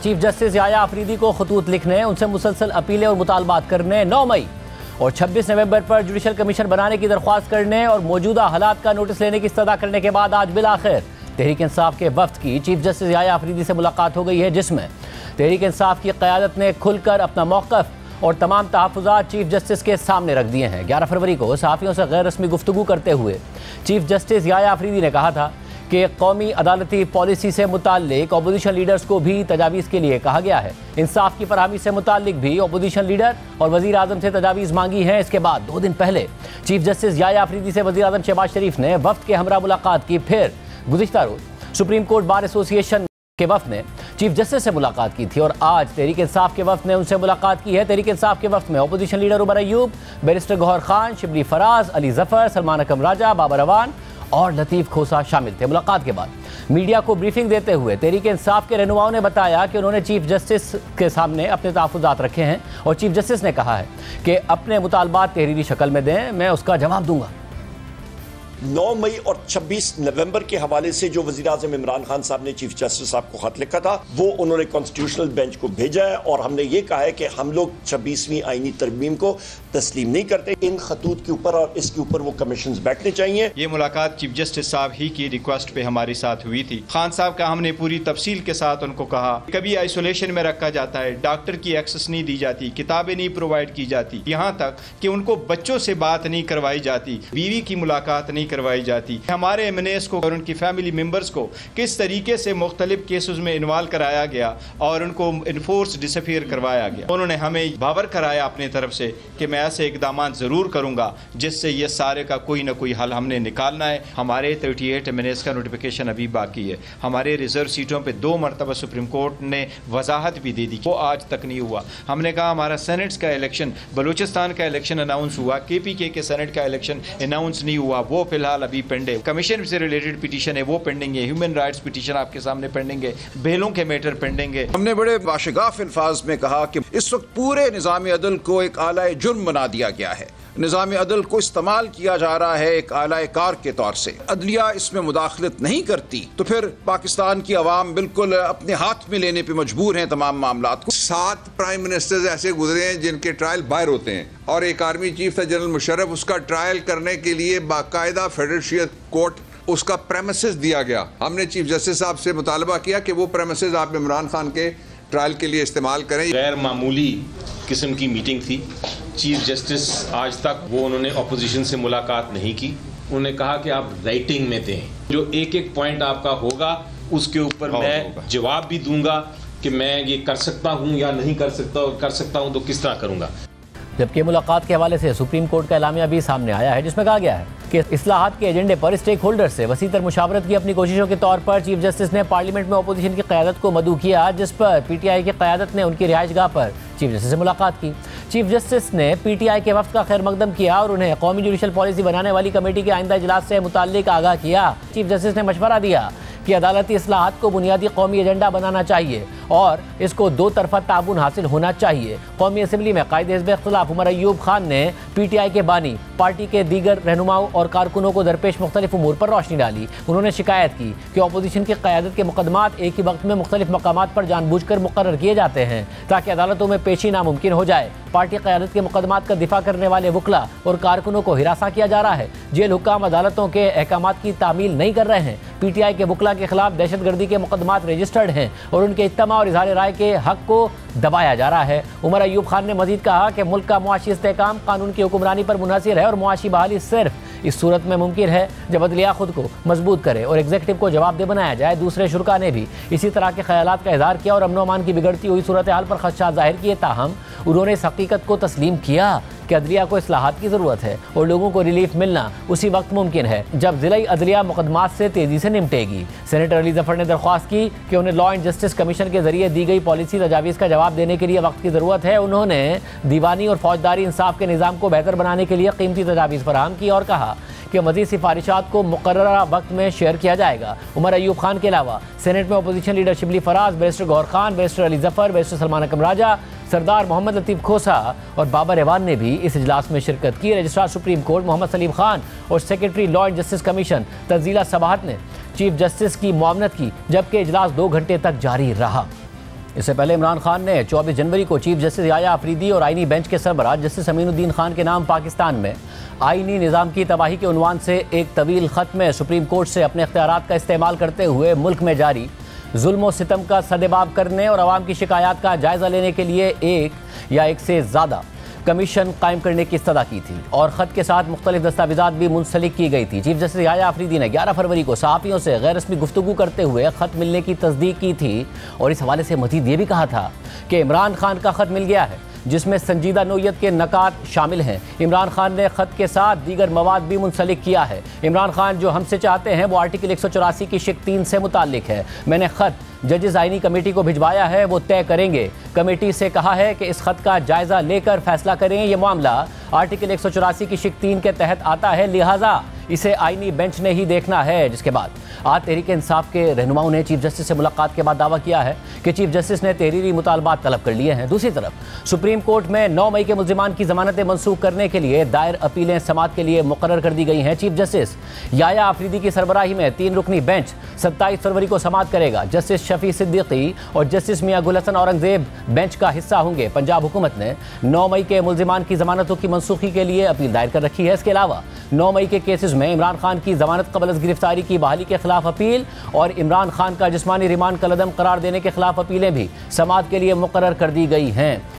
Chief justice याया अफरीदी को खतूत लिखने, उनसे मुसलसल अपीलें और मुतालबात करने 9 मई और 26 नवंबर पर जुडिशल कमीशन बनाने की दरख्वास्त करने और मौजूदा हालात का नोटिस लेने की इस्तदा करने के बाद आज बिलाखिर तहरीक इंसाफ के वफ्द की चीफ जस्टिस याया अफरीदी से मुलाकात हो गई है, जिसमें तहरीक इंसाफ की क़यादत ने खुलकर अपना मौक़िफ़ और तमाम तहफ़्फ़ुज़ात चीफ जस्टिस के सामने रख दिए हैं। 11 फरवरी को सहाफ़ियों से गैर रस्मी गुफ्तगू करते हुए चीफ जस्टिस याया अफरीदी ने कहा था कि कौमी अदालती पॉलिसी से मुताल्लिक अपोजिशन लीडर्स को भी तजावीज़ के लिए कहा गया है। इंसाफ की फरहमी से मुताल्लिक भी अपोजिशन लीडर और वज़ीर आज़म से तजावीज़ मांगी हैं। इसके बाद 2 दिन पहले चीफ जस्टिस याया अफरीदी से वज़ीर आज़म शहबाज शरीफ ने वफ़द के हमरा मुलाकात की। फिर गुज़िश्ता रोज़ सुप्रीम कोर्ट बार एसोसिएशन के वफ़द ने चीफ जस्टिस से मुलाकात की थी और आज तहरीक इंसाफ के वफ़द ने उनसे मुलाकात की है। तहरीक इंसाफ के वफ़द में opposition leader Umar Ayub, barrister Gohar Khan, Shibli Faraz, Ali Zafar, Salman Akram Raja, Babar Awan और लतीफ़ खोसा शामिल थे। मुलाकात के बाद मीडिया को ब्रीफिंग देते हुए तहरीक इंसाफ के रहनुमाओं ने बताया कि उन्होंने चीफ जस्टिस के सामने अपने तहफ़्फ़ुज़ात रखे हैं और चीफ जस्टिस ने कहा है कि अपने मुतालबात तहरीरी शक्ल में दें, मैं उसका जवाब दूंगा। 9 मई और 26 नवंबर के हवाले से जो वज़ीर आज़म इमरान खान साहब ने चीफ जस्टिस साहब को खत लिखा था वो उन्होंने कॉन्स्टिट्यूशनल बेंच को भेजा है और हमने ये कहा है कि हम लोग 26वीं आईनी तरमीम को तस्लीम नहीं करते। इन खतूत के ऊपर और इसके ऊपर वो कमीशन बैठने चाहिए। ये मुलाकात चीफ जस्टिस साहब ही की रिक्वेस्ट पे हमारे साथ हुई थी। खान साहब का हमने पूरी तफसील के साथ उनको कहा, कभी आइसोलेशन में रखा जाता है, डॉक्टर की एक्सेस नहीं दी जाती, किताबें नहीं प्रोवाइड की जाती, यहाँ तक कि उनको बच्चों से बात नहीं करवाई जाती, बीवी की मुलाकात नहीं करवाई जाती। हमारे एमएनएस को और उनकी फैमिली मेम्बर्स को किस तरीके से मुख्तलिफ केसेस में इन्वॉल्व कराया गया और उनको इन्फोर्स डिसअपीयर करवाया गया। उन्होंने हमें बावर कराया अपनी तरफ से कि मैं ऐसे इकदाम ज़रूर करूँगा जिससे ये सारे का कोई ना कोई हल हमने निकालना है। हमारे 38 एमएनएस का नोटिफिकेशन अभी बाकी है। हमारे रिजर्व सीटों पर 2 मरतबा सुप्रीम कोर्ट ने वजाहत भी दे दी, वो आज तक नहीं हुआ। हमने कहा हमारा सेनेट्स का इलेक्शन, बलूचिस्तान का इलेक्शन अनाउंस हुआ, KPK के सेनेट का इलेक्शन अनाउंस नहीं हुआ, वो फिलहाल अभी पेंडिंग। कमीशन से रिलेटेड पिटीशन है वो पेंडिंग है, ह्यूमन राइट्स पिटीशन आपके सामने पेंडिंग है, बेलों के मैटर पेंडिंग है। हमने बड़े वाशगाफ अल्फाज में कहा कि इस वक्त पूरे निज़ाम अदल को एक आला जुर्म बना दिया गया है। निज़ाम अदल को इस्तेमाल किया जा रहा है एक आला कार के तौर से। अदलिया इसमें मुदाखलत नहीं करती तो फिर पाकिस्तान की अवाम बिल्कुल अपने हाथ में लेने पे मजबूर हैं तमाम मामलात को। 7 प्राइम मिनिस्टर्स ऐसे गुजरे हैं जिनके ट्रायल बाहर होते हैं और एक आर्मी चीफ था जनरल मुशर्रफ, उसका ट्रायल करने के लिए बाकायदा फेडरल शरीयत कोर्ट उसका प्रेमिसेस दिया गया। हमने चीफ जस्टिस साहब से मुतालबा किया कि वो प्रेमिसेस आप इमरान खान के ट्रायल के लिए इस्तेमाल करें। गैर मामूली किस्म की मीटिंग थी। चीफ जस्टिस आज तक वो उन्होंने अपोजिशन से मुलाकात नहीं की। उन्होंने कहा कि आप राइटिंग में दें, जो एक पॉइंट आपका होगा उसके ऊपर मैं जवाब भी दूंगा कि मैं ये कर सकता हूँ या नहीं कर सकता, और कर सकता हूँ तो किस तरह करूँगा। जबकि मुलाकात के हवाले से सुप्रीम कोर्ट का एलामिया भी सामने आया है, जिसमें कहा गया है कि इस्लाहात के एजेंडे पर स्टेक होल्डर से वसीतर मुशावरत की अपनी कोशिशों के तौर पर चीफ जस्टिस ने पार्लियामेंट में अपोजिशन की क़यादत को मदऊ किया, जिस पर PTI की क़यादत ने उनकी रिहाइशगाह पर चीफ जस्टिस से मुलाकात की। चीफ जस्टिस ने PTI के वफ़द का खैर मकदम किया और उन्हें कौमी जुडिशल पॉलिसी बनाने वाली कमेटी के आइंदा इजलास से मुताल्लिक आगाह किया। चीफ जस्टिस ने मशवरा दिया कि अदालती इस्लाहात को बुनियादी कौमी एजेंडा बनाना चाहिए और इसको 2 तरफा ताबून हासिल होना चाहिए। कौमी असम्बली में कायदे हिज़्ब इख्तिलाफ उमर अयूब खान ने PTI के बानी, पार्टी के दीगर रहनुमाओं और कारकुनों को दरपेश मुख्तलिफ उमूर पर रोशनी डाली। उन्होंने शिकायत की कि अपोजिशन की क़यादत के मुकदमात एक ही वक्त में मुख्तलिफ मकामात पर जानबूझकर मुकर्रर किए जाते हैं ताकि अदालतों में पेशी नामुमकिन हो जाए। पार्टी क़यादत के मुकदमात का दिफा करने वाले वकला और कारकुनों को हिरासा किया जा रहा है। जेल हुक्काम अदालतों के अहकामात की तामील नहीं कर रहे हैं। PTI के वकला के खिलाफ दहशतगर्दी के मुकदमात रजिस्टर्ड हैं और उनके इज्तिमा और इज़हार राय के हक को दबाया जा रहा है। उमर अयूब खान ने मजीद कहा कि मुल्क का मुआशी इस्तेहकाम कानून की हुक्मरानी पर मुनहसर है और मुआशी बहाली सिर्फ इस सूरत में मुमकिन है जब अदलिया खुद को मजबूत करे और एग्जीक्यूटिव को जवाबदेह बनाया जाए। दूसरे शुरा ने भी इसी तरह के ख्यालात का इजहार किया और अमन अमान की बिगड़ती हुई सूरत हाल पर खदशात जाहिर किए। ताहम उन्होंने इस हकीकत को तस्लीम किया कि अदलिया को इस्लाहात की ज़रूरत है और लोगों को रिलीफ मिलना उसी वक्त मुमकिन है जब ज़िलाई अदलिया मुकदमात से तेज़ी से निपटेगी। सेनेटर अली ज़फ़र ने दरख्वास्त की कि उन्हें लॉ एंड जस्टिस कमीशन के जरिए दी गई पॉलिसी तजावीज़ का जवाब देने के लिए वक्त की ज़रूरत है। उन्होंने दीवानी और फौजदारी इंसाफ के निज़ाम को बेहतर बनाने के लिए कीमती तजावीज़ फराहम की और कहा कि मज़ीद सिफारिशात को मुकर्ररा वक्त में शेयर किया जाएगा। उमर अयूब खान के अलावा सेनेट में opposition leader Shibli Faraz, barrister Gohar Khan, barrister Ali Zafar, barrister Salman Akram Raja, Sardar Mohammad Latif Khosa और बाबर अवान ने भी इस इजलास में शिरकत की। Registrar supreme court Mohammad Salim Khan और secretary law and justice commission Tanzila Sabahat ने चीफ जस्टिस की मुआवनत की, जबकि इजलास 2 घंटे तक जारी रहा। इससे पहले इमरान खान ने 24 जनवरी को चीफ जस्टिस याया अफरीदी और आईनी बेंच के सरबराह जस्टिस अमीनुद्दीन खान के नाम पाकिस्तान में आईनी निज़ाम की तबाही के उन्वान से एक तवील ख़त में सुप्रीम कोर्ट से अपने इख्तियारात का इस्तेमाल करते हुए मुल्क में जारी जुल्म व सितम का सदेबाब करने और अवाम की शिकायत का जायज़ा लेने के लिए एक या एक से ज़्यादा कमीशन कायम करने की इस्तदा की थी और ख़त के साथ मुख्तलिफ दस्तावेज़ात भी मुंसलिक की गई थी। चीफ जस्टिस याया अफरीदी ने 11 फरवरी को सहाफ़ियों से गैर रस्मी गुफ्तगू करते हुए ख़त मिलने की तस्दीक की थी और इस हवाले से मज़ीद ये भी कहा था कि इमरान खान का ख़त मिल गया है जिसमें संजीदा नोयत के नकात शामिल हैं। इमरान खान ने ख़त के साथ दीगर मवाद भी मुंसलिक किया है। इमरान खान जो हमसे चाहते हैं वो आर्टिकल 184 की शिक 3 से मुताल्लिक है। मैंने ख़त जजेस आईनी कमेटी को भिजवाया है, वो तय करेंगे। कमेटी से कहा है कि इस ख़त का जायज़ा लेकर फैसला करें। ये मामला आर्टिकल 184 की शिक 3 के तहत आता है, लिहाजा इसे आईनी बेंच ने ही देखना है। जिसके बाद आज तहरीक इंसाफ के रहनुमाओं ने चीफ जस्टिस से मुलाकात के बाद दावा किया है कि चीफ जस्टिस ने तहरीरी मुतालबात तलब कर लिए हैं। दूसरी तरफ सुप्रीम कोर्ट में 9 मई के मुल्ज़िमान की ज़मानतें मनसूख करने के लिए दायर अपीलें समाअत के लिए मुकर्रर कर दी गई हैं। चीफ जस्टिस याया अफरीदी की सरबराही में 3 रुकनी बेंच 27 फरवरी को समाअत करेगा। जस्टिस शफी सिद्दीकी और जस्टिस मियां गुल हसन औरंगजेब बेंच का हिस्सा होंगे। पंजाब हुकूमत ने 9 मई के मुल्ज़िमान की ज़मानतों की मनसूखी के लिए अपील दायर कर रखी है। इसके अलावा 9 मई के केसेस में इमरान खान की ज़मानत क़ब्ल अज़ गिरफ्तारी की बहाली के खिलाफ अपील और इमरान खान का जिस्मानी रिमांड कलअदम करार देने के खिलाफ अपीलें भी समाअत के लिए मुकर्रर कर दी गई हैं।